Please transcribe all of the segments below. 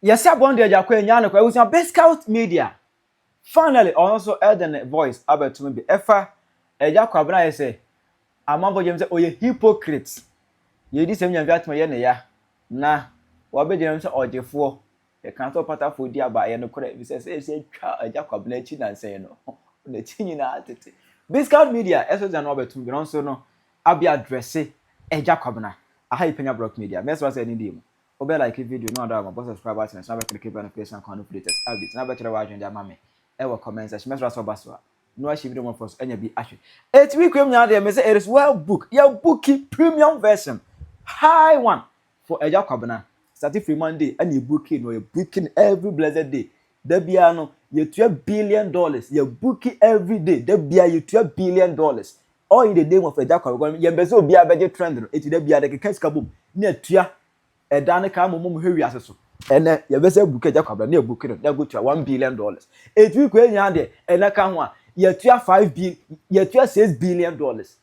Yes, I born the Agya Kwabena. I was on Bigscout Media. Finally, also added voice about to me. Efa Agya Kwabena, I say, I'm on James. Oh, you hypocrites. You did same Agya to my ya. Na, what be James or J4? You can't talk part of dear by no correct. We say, Agya Kwabena chin and say no. The chin in our Bigscout Media, as well as Robert to be also no. I'll be addressing Agya Kwabena. I have Penyah Media. Mess was any deal. Obe like video no other my boss subscribe button and subscribe to the notification icon for latest updates. Na better watch and mama. E will comment section. Mess so baso. No ashi video more for us enya bi ahwe. Et we kwem nya there me say it is well book. Your bookie premium version. High one for Agya Kwabena. Starting from Monday and you booking or you booking every blessed day. There be no you $12 billion. You booking every day. There be you $12 billion. All in the name of Agya Kwabena. You bezo be a budget trend. It there be a the case kabum. Near tua Dana ka mum hwi aseso ene ye be se book Agya Kwabena na book no na go to $1 billion et we ko nya de ene ka ho a ye tua 5 billion ye tua $6 billion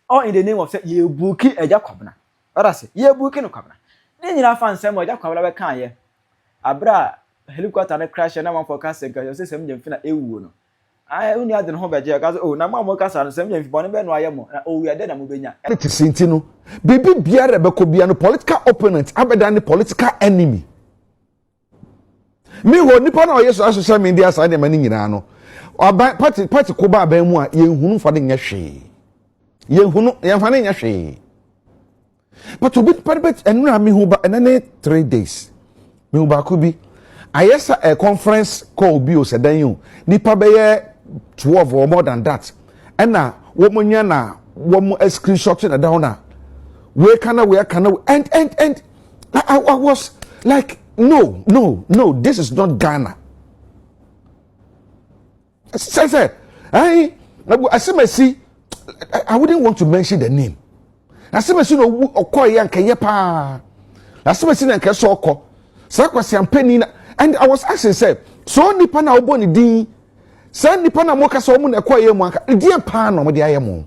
all in the name of say ye book Agya Kwabena ora se ye book no Kwabena ni nyina fa nsem Agya Kwabena be kan ye abra helicopter na crash na man forecast nka say Sammy Gyamfi na ewuo no uni ade no ho beje ka oh na mo kasa no Sammy Gyamfi bone be no ayemo na o wi ade na mo benya it is intino bibi biara be ko bia no political opponent abeda ne political enemy me ho nipa na oyeso social media sa de mani nyina no party ko ba ban mu a yenhunu fa de nya hwe yenhunu yenfa ne nya hwe but obi party enura me hu ba enane 3 days me hu ba ko bi ayesa a conference call bi o sedan yu nipa be ye 12 or more than that ena wo munya na wo mu screenshot na down na we can and I was like no this is not Ghana. Say I see I wouldn't want to mention the name. I see no okoye anka ye pa. I see na nke so okọ. Sa kwasi ampani and I was asking say so nipa na obo ni din. Sa nipa na mo ka so mo na okoye mu anka. Di pa na mo de aye mo.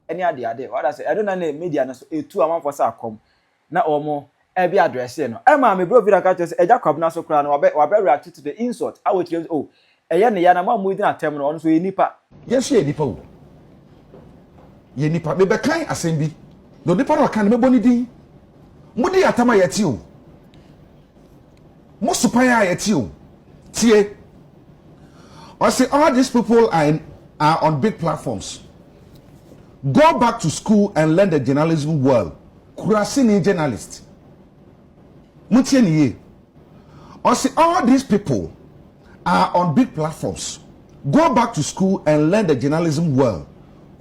Any ade what I say I don't know media na so etu amon for say akom na omo e be address no e ma me bro video ka say Agya Kwabena so kra na wa be react to the insult I will tell oh eye ne ya na ma mu din atem no on so ye nipa yes ye nipa o ye nipa me be kan asem bi no nipa no kan me boni din mo di atama ye ti o mo supan ya ti o tie I say all these people are on big platforms. Go back to school and learn the journalism world. Kurasini journalist. Mutieniye. I say all these people are on big platforms. Go back to school and learn the journalism world.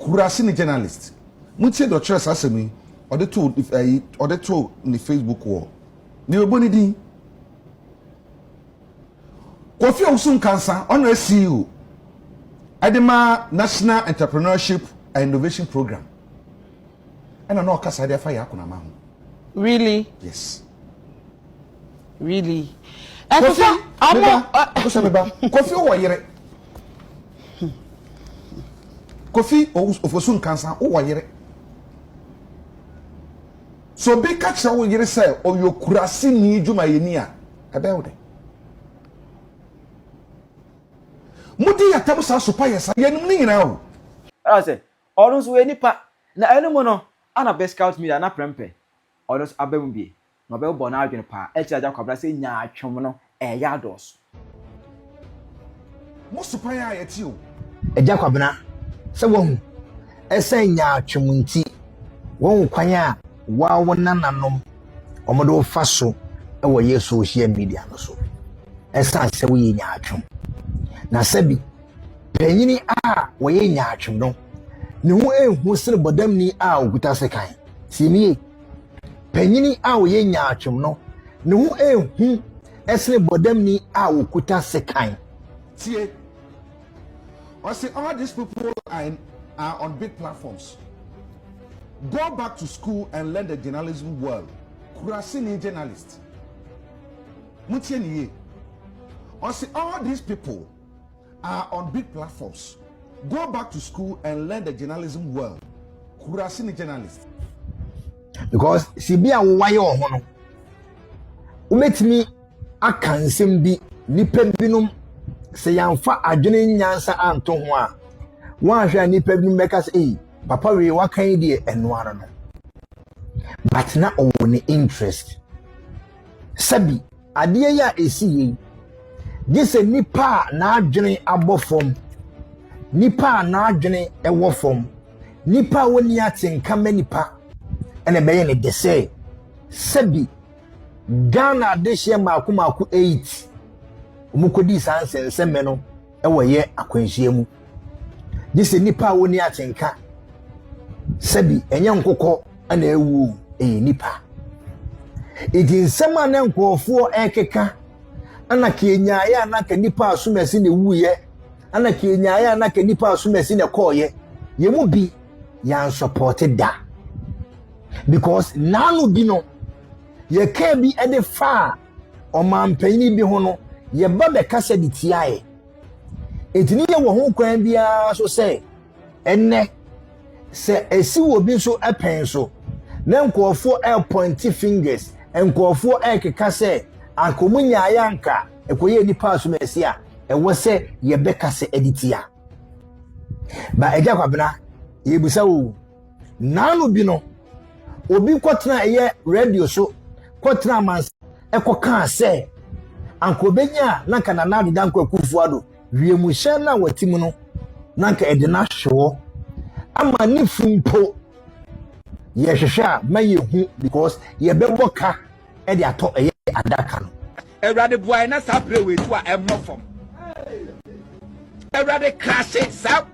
Kurasini journalist. Mutie do trust asemi or the two in the Facebook wall. Ni oboni di. Kofi Osun Kansa on CEO. Edema National Entrepreneurship and Innovation Program. And I know kasa dia fa ya kuna ma. Really? Yes. Really? Kofi wo yere. Kofi Osun Kansa wo yere. So be catch wo yere say o yo kurasi ni djuma yeni a abewde. Mudi ya tabu sa sopa yesa yenum ni nyina o. I say orun so we nipa na enum no ana Bigscout Media na prempe orun so abem bi no be bo na adwene pa e ti Agya Kwabena say nya atwom no e ya dos Mo sopa ya yeti o. Agya Kwabena se wo hu ese nya atwom nti wo kwan a wa wona nanom omodo fa so e wo ye social media no so esa se wo ye nya atwom na sabi penyini a wo ye nya atwom no ne ho ehu sene bodamni a oguta sekan simiye penyini a wo ye nya atwom no ne ho ehu esene bodamni a okuta sekan tie. I say all these people are on big platforms. Go back to school and learn the journalism world. Kurasini journalist. Mutieniye. I say all these people are on big platforms. Go back to school and learn the journalism world. Kurasini journalist. Because si bia wo waye ho no umetimi aka nsɛm bi nipa binom sɛ yɛmfa adwene nyansa anto ho a wɔahwɛ a nipa binom bɛka sɛ papa wei wakan deɛ ɛnoa no but na ɔwɔ ne interest sabi adeɛ yi a ɛsi yei gye sɛ nipa a n'adwene abɔ fam nipa a n'adwene ɛwɔ fam nipa a wɔni atenka ma nipa ɛna ɛbɛyɛ ne de sɛ sabi Ghana dehyɛ maako 8 omukodi saa nsɛnsɛmɛ no ɛwɔ yɛ akwanhyia mu gye sɛ nipa a wɔni atenka sabi ɛnyɛ nkokɔ ɛna ɛwu nipa edi nsɛm a na nkɔɔfoɔ ɛkeka ana kenyaayɛ ana ka nipa asomasi ne wuyɛ ana kenyaayɛ ana ka nipa asomasi ne kɔɔyɛ yɛmu bi yan support da because nanu bi no yɛka bi ɛde fa ɔmampanyini bi ho no yɛba bɛka sɛ de tiae enti ne yɛ wɔ ho kwan biara so sɛ ɛnɛ sɛ esi wɔ bi so ɛpɛn so na nkɔɔfoɔ pointy fingers nkɔɔfoɔ ɛkeka sɛ akomunyaayɛ anka ɛkɔyɛ nipa asomasi a ɛwɔ sɛ yɛbɛka sɛ ɛde tia ba Agya Kwabena yɛbusa wo nanu bi no obi kɔtena ɛyɛ radio so kɔtena mans ɛkɔka sɛ ankobenya na kana na deda nkɔ akufuado wiemu na watimu no nanka ɛde na hwewɔ ama ne fumpo yɛhwehwɛ a ma yɛhu because yɛbɛbɔ ka ɛde atɔ ɛyɛ adaka no Everybody boy na sa play with what I'm not from. Everybody crash it, sa.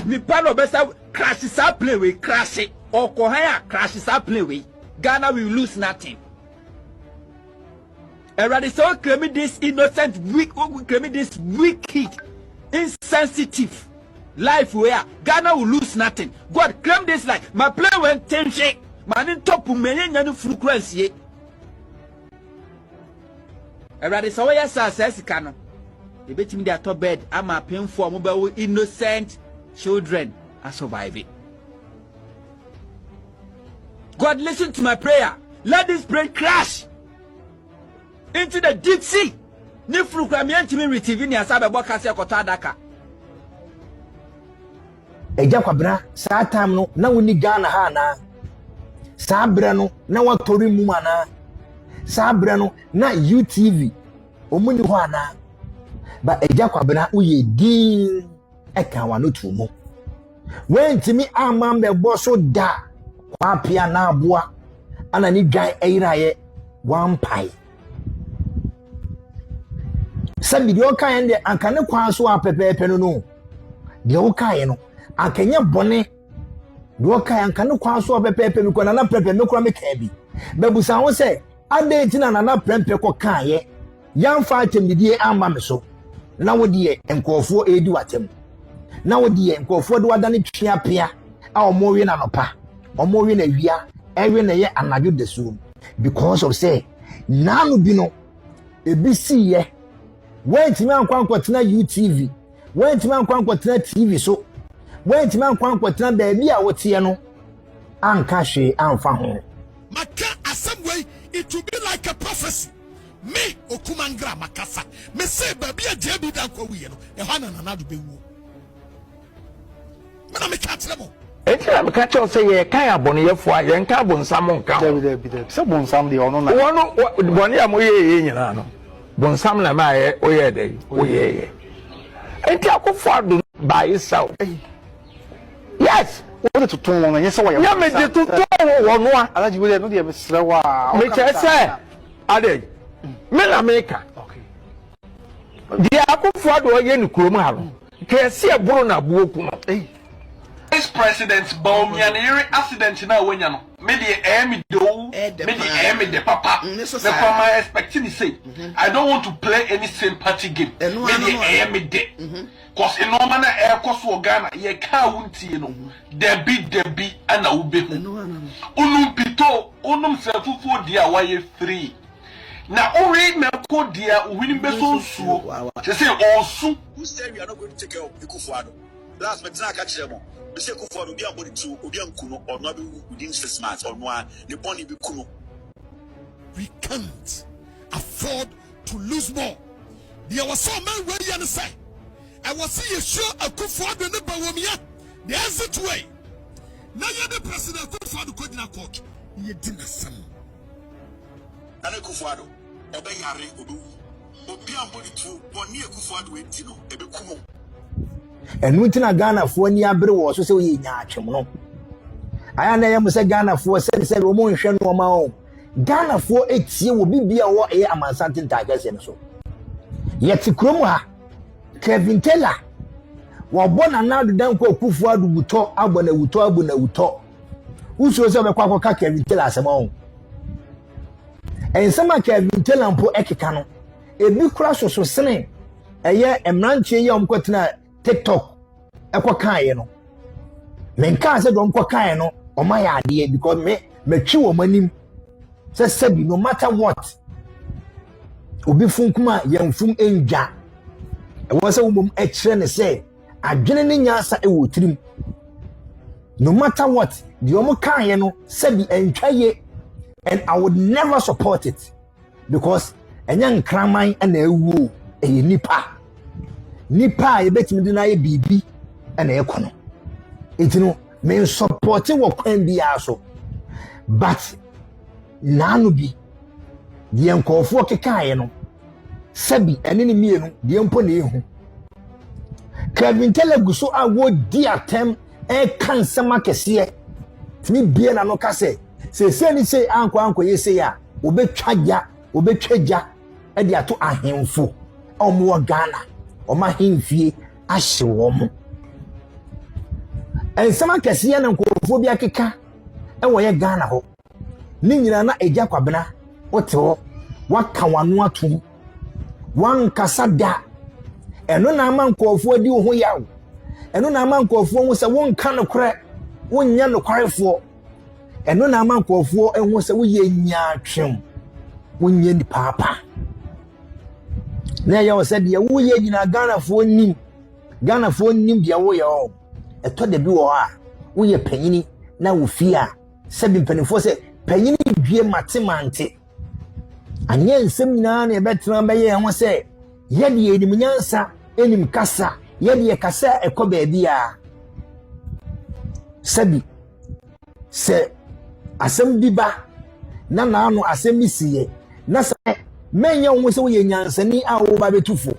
Ni pano besa crash sa play with crash it. Or kohaya crash sa play with. Ghana will lose nothing. Everybody so claiming this innocent weak, claiming this wicked, insensitive life where Ghana will lose nothing. God claim this like my play went 10 shake. Man in top of me and frequency. Everybody so yes says canon. The bet me their top bed. I'm a paying for mobile innocent children are surviving. God listen to my prayer. Let this brain crash into the deep sea. Nifru kwamian timi retivini asabe bokase kota daka. Agya Kwabena saa time no na woni Ghana ha na saa bre no na watori mu ana saa bre no na UTV omuni ho ana ba Agya Kwabena uye din eka wano tumo wentimi ama mbebo so da kwapia na aboa ana ni dwan eyiraye wampai sabi de okan de anka ne kwan so apepepe no de okan no akanya bone de okan anka ne kwan so apepepe mi ko na pepe me kura me ka bi babusa ho se ade ntina na prempe ko kan ye yamfa atemdie amma me so na wodi ye nkofo edi watem na wodi ye nkofo de wadane twia pia a omowe na nopa omowe na wia ewe na ye anadwo desu because of say nanu bi no ebisi ye wentimi ankwankotena UTV wentimi ankwankotena TV so wentimi ankwankotena baabi a wote no anka hwe amfa ho maka assembly it will be like a prophecy me okumangra makasa me say baabi a je bi dan kwa wiye no e ha na nanado bewu me me ka tere mo Enti am ka cho say ye kan aboneyefo a ye nka abonsam nka David se bonsam de ono na wono bone am ye nyina no bonsam na ma ye oye dey oye enti akofo ado by yourself yes wo de tutun won yesa wa ya ya me de tutun wono a alaji we no de me sere wa me che say ade me na meka okay dia akofo ado ye ni kurom ha no ke se eburu na buoku no Vice President Baumianiri accident na wenya no me de me do me de the papa the farmer expecting say I don't want to play any sympathy game me de cause in normal na air cost for Ghana ye ka wunti no debi ana ube hu unum pito unum sefufu dia waye free na ori me ko dia wini beso nsuo say onsu who said we are not going to take care of Ikufuado last but na ka chemo we say Ikufuado obi ambodi tu obi ankuno or no be within 6 months or no the body be kuno. We can't afford to lose more. There was so many way and say, I was see a show a good for the Bawamia, the exit way. Now you're the president good for the Kodina court. You didn't some. Nane Kufuado, Obey Yari Obu, Obian body to one near Kufuado, Tino, Ebe Kumo. And winter Ghana for 1 year was so ye natural. I am say Ghana for said Roman Shan Romao. Ghana for 8 years will be a war a man something tigers and so. Yet Kroma Kevin Taylor was born and now the Danko Kufuado would talk Abona would talk. Who shows up a Quaka Kevin Taylor Samon. And some Kevin Taylor and put Ekikano. A big crash was saying a year and ranche young cotton TikTok. Aquacano. Menka said on Quacano or my idea because me chew money. Said no matter what. Obi funkuma young fum enja. I was a woman and say, I didn't answer a wood trim. No matter what, the Omokayano said the entire, and I would never support it because a young cramine and a woo, a nipa. Nipa, I bet me deny BB and a econo. It no means supporting what can be also. But Nanubi, the uncle for Kayano, Sabi, and any meal, the Umpone. Kevin Teleguso, I would dear tem, a cancer market here. Me being an ocase. Say, Uncle, you say, ya, Obe Chaja, and they are to a handful, or more Ghana, or my hinfie, as a woman. And some Cassian and Phobia Kika, and where Ghana ho. Nina Agya Kwabena, what can one want to? One Casada, and no man call for you who yaw, and no man call for was a one kind of crack, one yan cry for, and no man call for and was a wee yachim, one yen papa. Now you said, ya woo ye in a Ghana for nim, ya way all. A told the blue are, we a penny, now fear, 7 penny for say. Penyah due matemante anye nsem na betra baye ho se ye de enimnyansa enim kasa ye de kasa ekọ ba bia sabi se asem biba na anu asem bisiye na se menya wo se wo ye nyansani a wo ba betufo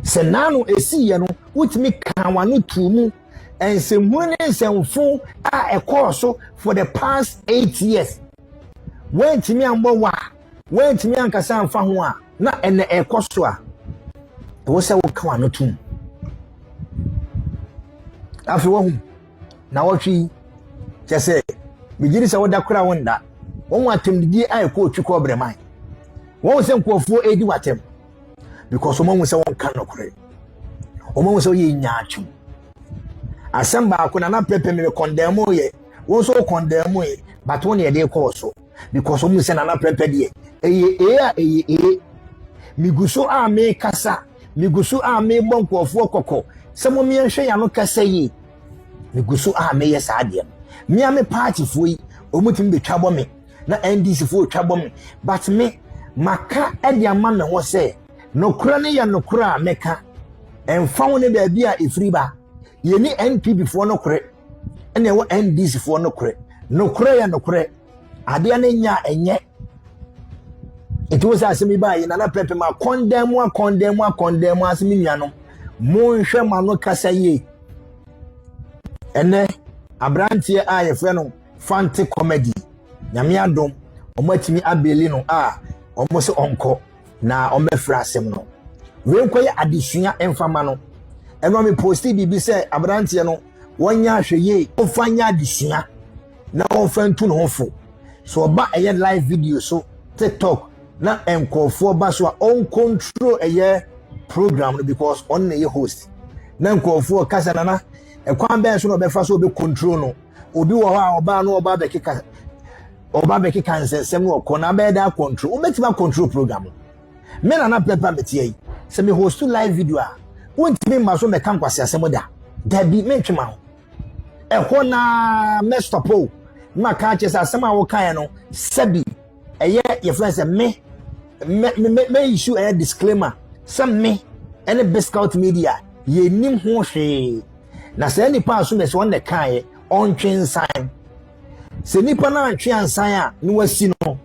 se nanu esiye no wutimi kan wanu tumu and Simone Semfu are a course for the past 8 years. When Timmy and Bowa, when Timmy and Cassan Fahua, not an air costua. It was a Kawano tomb. After one, now what she just said, we did this order crown that. One want him to be I quote to cover mine. One was them quote 480 what him because someone was a one cannot create. Omo was a ye nyachum. Asamba kuna na pepe me condemn ye wo so condemn ye but one ye dey cause because omu se na na pepe de miguso a me kasa miguso a me bonkofo kokko samo me hwe ya no kasa yi miguso a me yes ade me a me party fo yi omutim be twabo me na NDC fo twabo me but me maka ade ama me ho se nokura ne ya nokura meka emfa wo ne ba bia efiri ba ye ni NPP for no kore ene wo NDC for no kore ya no kore ade na nya enye it was asemi ba ye na pepe ma condemn asemi nuanom mo nhwe ma no kasa ye ene abrantie a ye fre no fanti comedy nyame adom omatimi abeli no a omo se onko na omefra asem no we nkoye adesua emfama no eno me posti bibi se abrantie no wonya hweye ofanya adesua na onfantu no hofo so ba eye live video so TikTok na enkofo ba so on control eye program no because on na ye host na enkofo kasa na ekwan ben so no be fa so be control no obi wo ha oba no oba be kika nsensem no ko na be da control obetima control program me na pepa betie yi se me host live video a wontimi ma so me kan kwase asem da bi me twema ho ho na me stopo ma ka che asem a wo kan no sabi eye ye friend se me me issue a disclaimer some me any Bigscout Media ye nim ho hwe na say nipa so me so on the kan on twin sign se nipa na twin sign a no wasi no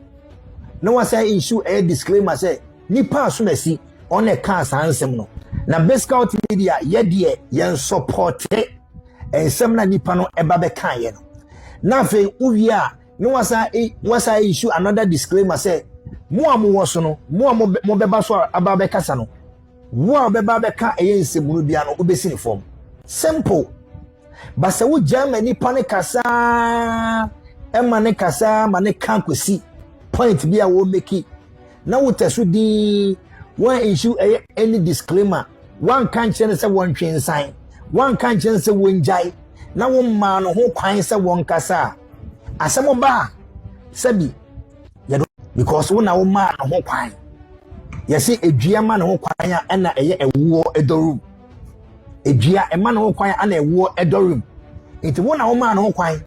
na wasa issue a disclaimer say nipa so me si on the kan sansem no na Bigscout Media ye de yen support ensem na nipa no eba be kan ye no na fe uwi a no wasa issue another disclaimer say mo amu so no mo beba so aba be kasa no wo beba be ka ensebunu bia no obesi ni form simple basa wo Germany pane kasa emane kasa mane kan kwesi point bia wo make na wo tesu di one issue any disclaimer one kan chen say one twin sign one kan chen say one jai na wo ma no ho kwan say one kasa asemo ba sabi because when our man ho kwan you see edua man ho kwan ya na eye ewuo edorum edua e man ho kwan na ewuo edorum enti when our man ho kwan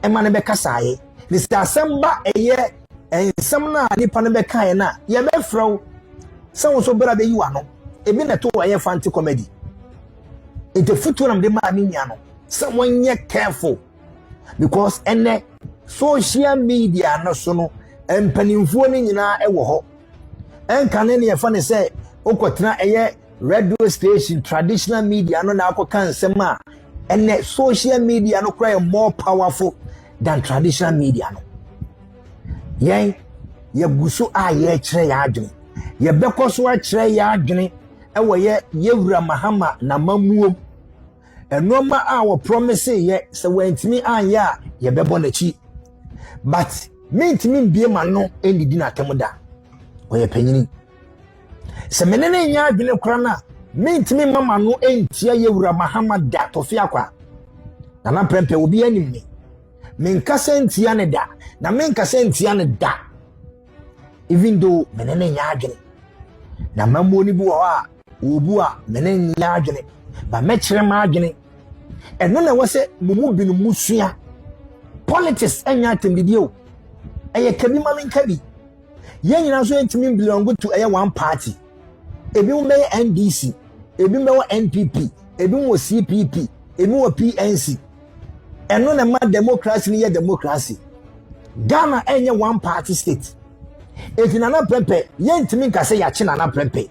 e man be kasaye ni asamba eye ensam na nipa ne be kan na ye be frow so so bra be yiwa no ebi na to eye fancy comedy enti futu na de ma minya no someone ye careful because ene social media no so no empanimfuo ni nyina ewo ho enkane ne yefa ne se okotena eye radio station traditional media no na akoka nsem a ene social media no cry more powerful than traditional media no yen ye gusu a ye kire ya adwene ye bekoso a kire ya adwene ewo ye yewura mahama na mamuom enoma a wo promise ye se wantimi anya a ye bebo na chi but mentimi bie ma no endidi na temuda oye panyini se menene nya adwene kora na mentimi mama no entia yewura mahama da tofia kwa na prempe obi anim me menkasa entia ne da na menkasa entia ne da even though menene nya adwene na mamuo ni bu ho a obu a menene nya adwene ba mekire ma adwene eno na wose mumu binu musua politics enya tembibio eye kabi mamin kabi ye nyina so entimi belong to eye one party ebi mo be NDC ebi mo NPP ebi mo CPP ebi mo PNC eno na ma democracy ni ye democracy Ghana enye one party state if na prempe ye entimi nkase ya chi na prempe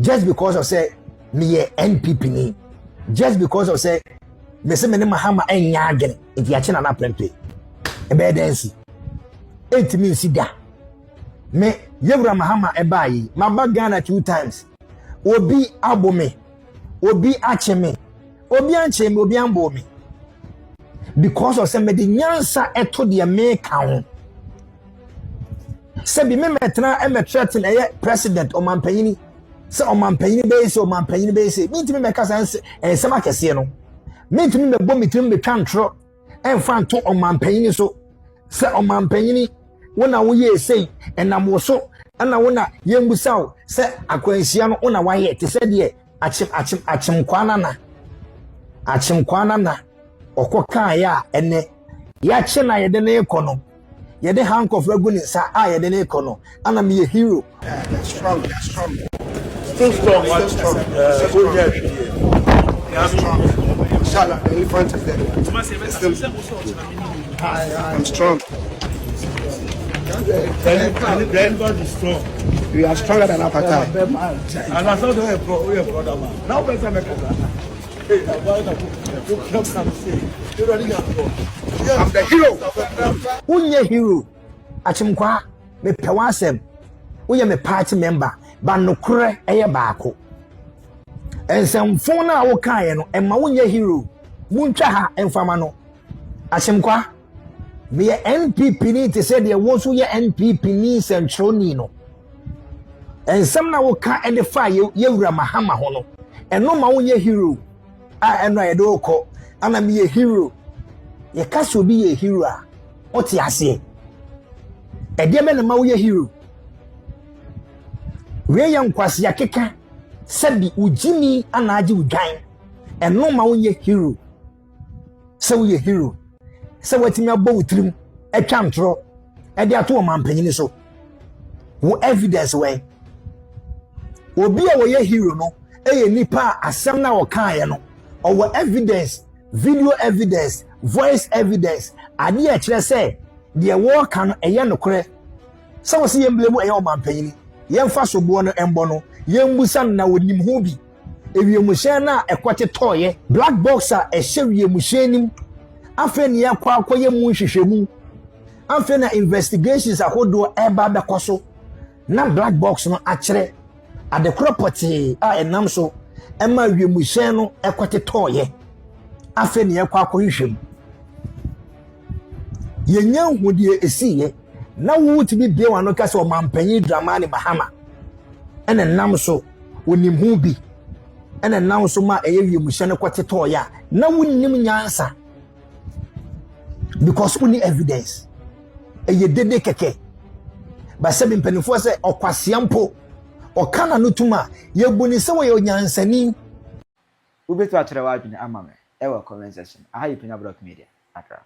just because of say me ye NPP ni just because of say me se me ne mahama enya agene if ya chi na prempe ebe dance entimi sida me yewura mahama eba yi maba Ghana 2 times obi abome obi acheme obi ancheme obi ambome because of say me the nyansa eto de me kan se bi me metna e metretin eye president o mampanyini se o mampanyini be se mintimi me kasa se makese no mintimi me bom mitimi be twantro emfa nto o mampanyini so se o mampanyini wona wo ye sei enam wo so ana wona yembusaw se akwansia no wona waye te se de achim kwana na okoka ya ene ya che na yede na ekono yede handcuff aguni sa a yede na ekono ana me ye hero Strong. Still strong. Inshallah, the elephant is there. I'm strong. Everybody is strong. We are stronger than Apata. And I thought they were brother man. Now better make I'm the hero. Unye hero achimkwa me pewasem uye me party member ba nokure eye baako ensemfo na wo kan ye no emma unye hero muntwa ha emfama no achimkwa me NPP ni te say de wo so ye NPP ni sentroni no ensem na wo kan ene fa yewura mahama ho no eno ma unye hero a eno ye do ko ana me ye hero ye kaso bi ye hero a oti ase e de me na ma wo ye hero we yan kwase ya keka sabi ujimi anaji udwan eno ma wo ye hero se wo ye hero se watimi abo utrim etwa ntro e de ato o mampanyini so wo evidence we obi a wo ye hero no eye nipa asem na wo kan ye no or evidence, video evidence, voice evidence ade a kire say de wo kan eye no kore so wo se ye mblemu eye o mampanyini ye mfa so bo no embo no ye mbusa na wonim ho bi ewiemhye na ekote toye black box a ehye wiemhye nim afa ne yakwa akoye mu hwehwemu afa na investigations ahodo eba bekoso na black box no akire ade property a enam so ema wiemhye no ekote toye afa ne yakwa akohwehwemu yenya hudie esiye na wutibi bia wano kase o mampanyi drama ne bahama ene nam so wonim hu bi ene nam so ma eyewie mu hye ne kwete ya na wonnim nyansa because we need evidence eye dede keke ba se mpanifo se okwasiampo okana no tuma yebuni se we onyansani ubetu atrewa adwene amame ewa comment section aha Penyah Media atra